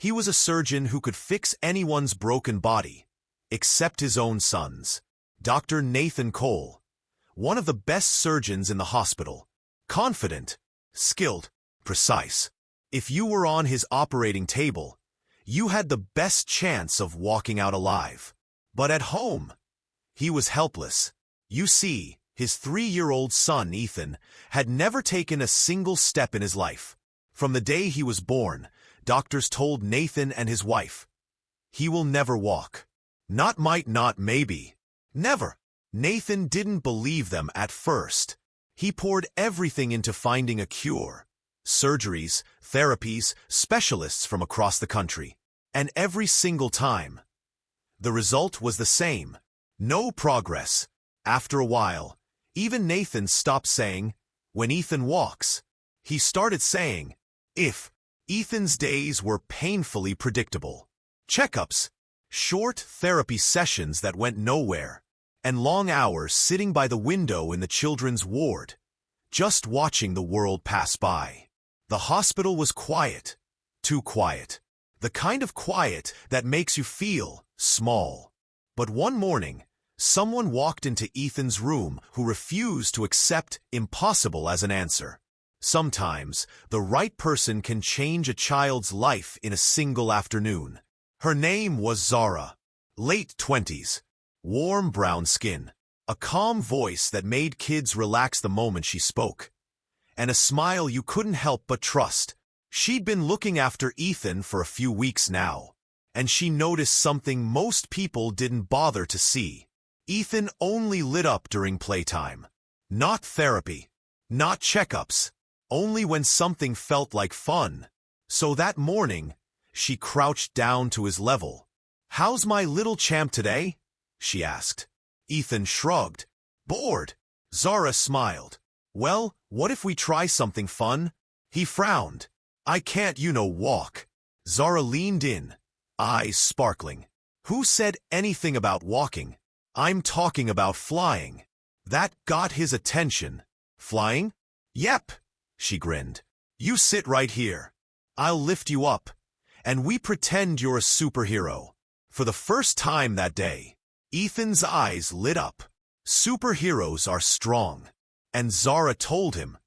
He was a surgeon who could fix anyone's broken body, except his own son's. Dr. Nathan Cole, one of the best surgeons in the hospital. Confident, skilled, precise. If you were on his operating table, you had the best chance of walking out alive. But at home, he was helpless. You see, his 3-year-old son, Ethan, had never taken a single step in his life. From the day he was born, doctors told Nathan and his wife, "He will never walk." Not might not maybe. Never. Nathan didn't believe them at first. He poured everything into finding a cure. Surgeries, therapies, specialists from across the country. And every single time, the result was the same. No progress. After a while, even Nathan stopped saying, "When Ethan walks." He started saying, "If." Ethan's days were painfully predictable. Checkups, short therapy sessions that went nowhere, and long hours sitting by the window in the children's ward, just watching the world pass by. The hospital was quiet, too quiet. The kind of quiet that makes you feel small. But one morning, someone walked into Ethan's room who refused to accept impossible as an answer. Sometimes, the right person can change a child's life in a single afternoon. Her name was Zara. Late 20s, warm brown skin, a calm voice that made kids relax the moment she spoke, and a smile you couldn't help but trust. She'd been looking after Ethan for a few weeks now, and she noticed something most people didn't bother to see. Ethan only lit up during playtime. Not therapy, not checkups, only when something felt like fun. So that morning, she crouched down to his level. "How's my little champ today?" she asked. Ethan shrugged. "Bored." Zara smiled. "Well, what if we try something fun?" He frowned. "I can't, walk." Zara leaned in, eyes sparkling. "Who said anything about walking? I'm talking about flying." That got his attention. "Flying?" "Yep," she grinned. "You sit right here. I'll lift you up, and we pretend you're a superhero." For the first time that day, Ethan's eyes lit up. Superheroes are strong. And Zara told him,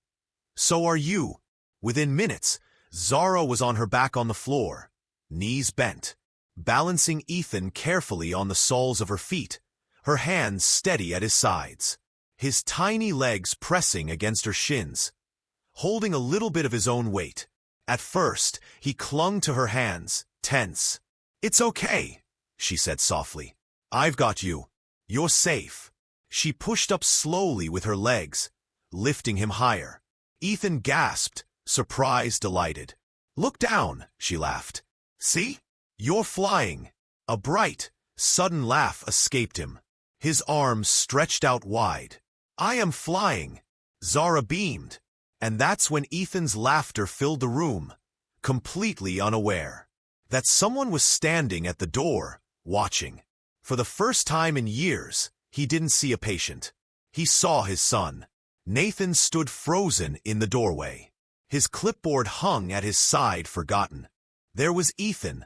"So are you." Within minutes, Zara was on her back on the floor, knees bent, balancing Ethan carefully on the soles of her feet, her hands steady at his sides, his tiny legs pressing against her shins, holding a little bit of his own weight. At first, he clung to her hands, tense. "It's okay," she said softly. "I've got you. You're safe." She pushed up slowly with her legs, lifting him higher. Ethan gasped, surprised, delighted. "Look down," she laughed. "See? You're flying." A bright, sudden laugh escaped him. His arms stretched out wide. "I am flying." Zara beamed. And that's when Ethan's laughter filled the room, completely unaware that someone was standing at the door, watching. For the first time in years, he didn't see a patient. He saw his son. Nathan stood frozen in the doorway. His clipboard hung at his side, forgotten. There was Ethan,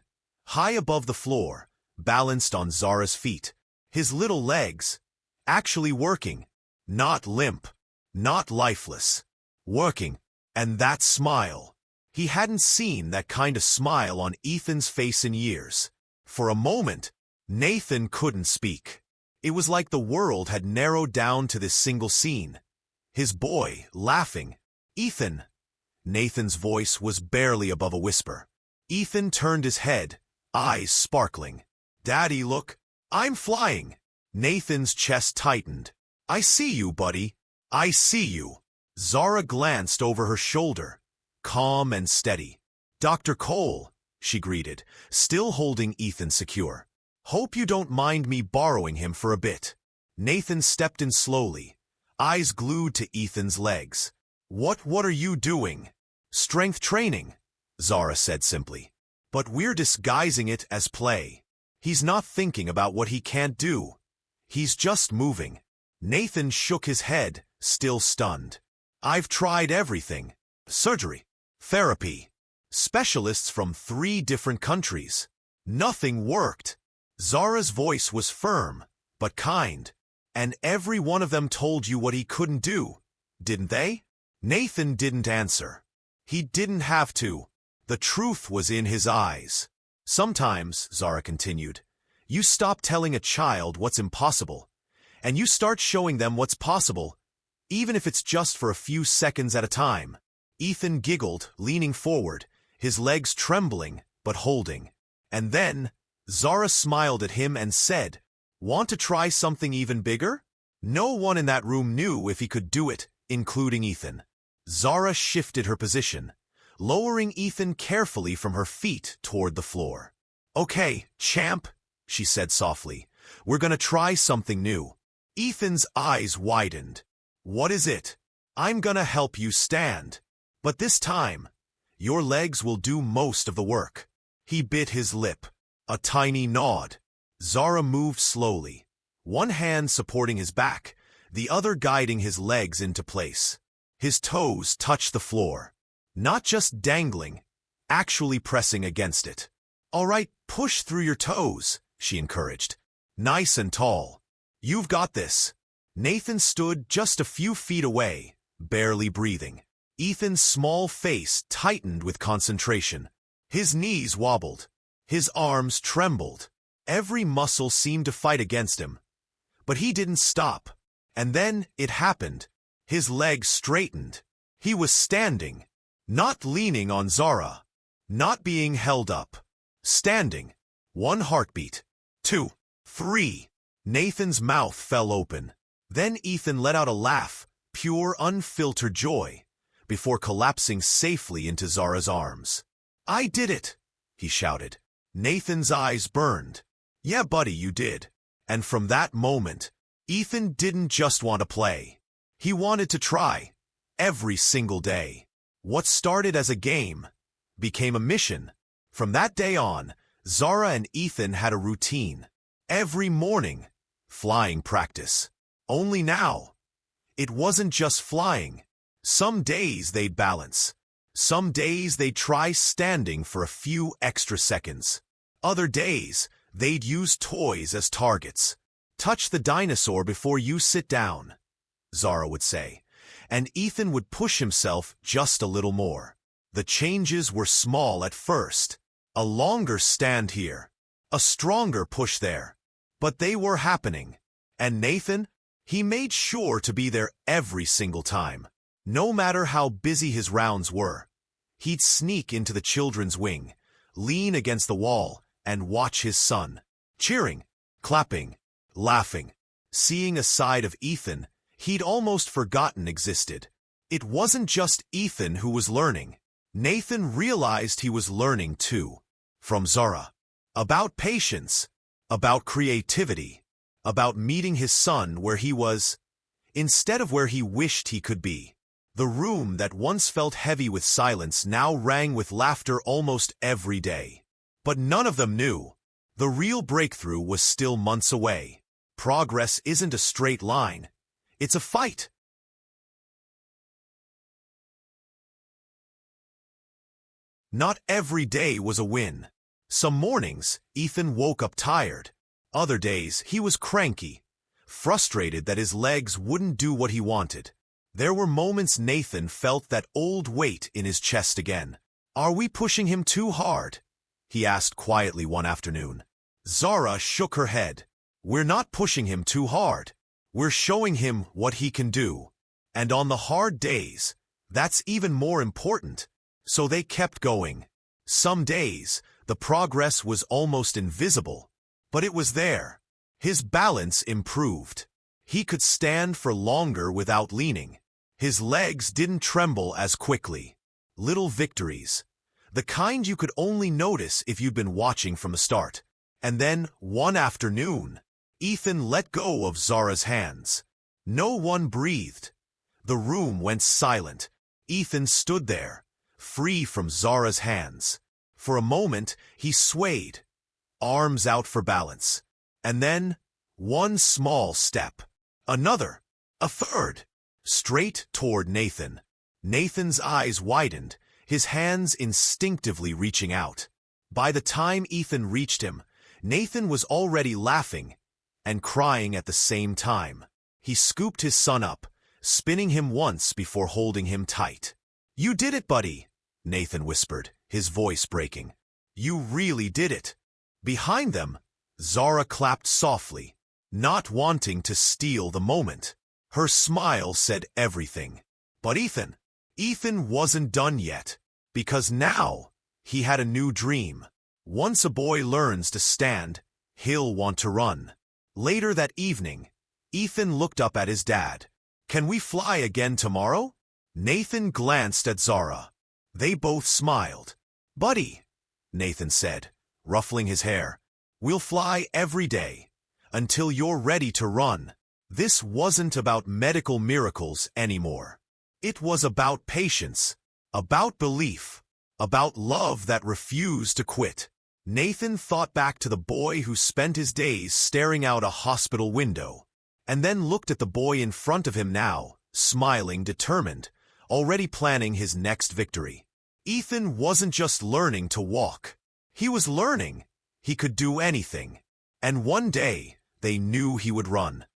high above the floor, balanced on Zara's feet, his little legs actually working, not limp, not lifeless. Working, and that smile. He hadn't seen that kind of smile on Ethan's face in years. For a moment, Nathan couldn't speak. It was like the world had narrowed down to this single scene. His boy, laughing. "Ethan." Nathan's voice was barely above a whisper. Ethan turned his head, eyes sparkling. "Daddy, look. I'm flying." Nathan's chest tightened. "I see you, buddy. I see you." Zara glanced over her shoulder, calm and steady. "Dr. Cole," she greeted, still holding Ethan secure. "Hope you don't mind me borrowing him for a bit." Nathan stepped in slowly, eyes glued to Ethan's legs. What are you doing?" "Strength training," Zara said simply. "But we're disguising it as play." He's not thinking about what he can't do. He's just moving. Nathan shook his head, still stunned. "I've tried everything. Surgery, therapy, Specialists from 3 different countries. Nothing worked. Zara's voice was firm, but kind. And every one of them told you what he couldn't do, didn't they? Nathan didn't answer. He didn't have to. The truth was in his eyes. Sometimes, Zara continued, you stop telling a child what's impossible, and you start showing them what's possible, even if it's just for a few seconds at a time. Ethan giggled, leaning forward, his legs trembling, but holding. And then, Zara smiled at him and said, "Want to try something even bigger?" No one in that room knew if he could do it, including Ethan. Zara shifted her position, lowering Ethan carefully from her feet toward the floor. "Okay, champ," she said softly. "We're gonna try something new." Ethan's eyes widened. "What is it?" "I'm gonna help you stand. But this time, your legs will do most of the work." He bit his lip. A tiny nod. Zara moved slowly, one hand supporting his back, the other guiding his legs into place. His toes touched the floor, not just dangling, actually pressing against it. "All right, push through your toes," she encouraged. "Nice and tall. You've got this." Nathan stood just a few feet away, barely breathing. Ethan's small face tightened with concentration. His knees wobbled. His arms trembled. Every muscle seemed to fight against him. But he didn't stop. And then it happened. His legs straightened. He was standing, not leaning on Zara, not being held up. Standing. 1 heartbeat. 2. 3. Nathan's mouth fell open. Then Ethan let out a laugh, pure, unfiltered joy, before collapsing safely into Zara's arms. "I did it!" he shouted. Nathan's eyes burned. "Yeah, buddy, you did." And from that moment, Ethan didn't just want to play. He wanted to try, every single day. What started as a game became a mission. From that day on, Zara and Ethan had a routine. Every morning, flying practice. Only now, it wasn't just flying. Some days they'd balance. Some days they'd try standing for a few extra seconds. Other days, they'd use toys as targets. "Touch the dinosaur before you sit down," Zara would say, and Ethan would push himself just a little more. The changes were small at first. A longer stand here, a stronger push there. But they were happening. And Nathan, he made sure to be there every single time. No matter how busy his rounds were, he'd sneak into the children's wing, lean against the wall, and watch his son, cheering, clapping, laughing, seeing a side of Ethan he'd almost forgotten existed. It wasn't just Ethan who was learning. Nathan realized he was learning too. From Zara. About patience, about creativity, about meeting his son where he was, instead of where he wished he could be. The room that once felt heavy with silence now rang with laughter almost every day. But none of them knew. The real breakthrough was still months away. Progress isn't a straight line. It's a fight. Not every day was a win. Some mornings, Ethan woke up tired. Other days, he was cranky, frustrated that his legs wouldn't do what he wanted. There were moments Nathan felt that old weight in his chest again. "Are we pushing him too hard?" he asked quietly one afternoon. Zara shook her head. "We're not pushing him too hard. We're showing him what he can do. And on the hard days, that's even more important." So they kept going. Some days, the progress was almost invisible, but it was there. His balance improved. He could stand for longer without leaning. His legs didn't tremble as quickly. Little victories. The kind you could only notice if you'd been watching from the start. And then, one afternoon, Ethan let go of Zara's hands. No one breathed. The room went silent. Ethan stood there, free from Zara's hands. For a moment, he swayed, arms out for balance. And then, one small step. Another. A third. Straight toward Nathan. Nathan's eyes widened, his hands instinctively reaching out. By the time Ethan reached him, Nathan was already laughing and crying at the same time. He scooped his son up, spinning him once before holding him tight. "You did it, buddy," Nathan whispered, his voice breaking. "You really did it." Behind them, Zara clapped softly, not wanting to steal the moment. Her smile said everything. But Ethan wasn't done yet, because now he had a new dream. Once a boy learns to stand, he'll want to run. Later that evening, Ethan looked up at his dad. "Can we fly again tomorrow?" Nathan glanced at Zara. They both smiled. "Buddy," Nathan said, ruffling his hair, "we'll fly every day, until you're ready to run." This wasn't about medical miracles anymore. It was about patience, about belief, about love that refused to quit. Nathan thought back to the boy who spent his days staring out a hospital window, and then looked at the boy in front of him now, smiling, determined, already planning his next victory. Ethan wasn't just learning to walk. He was learning he could do anything. And one day, they knew he would run.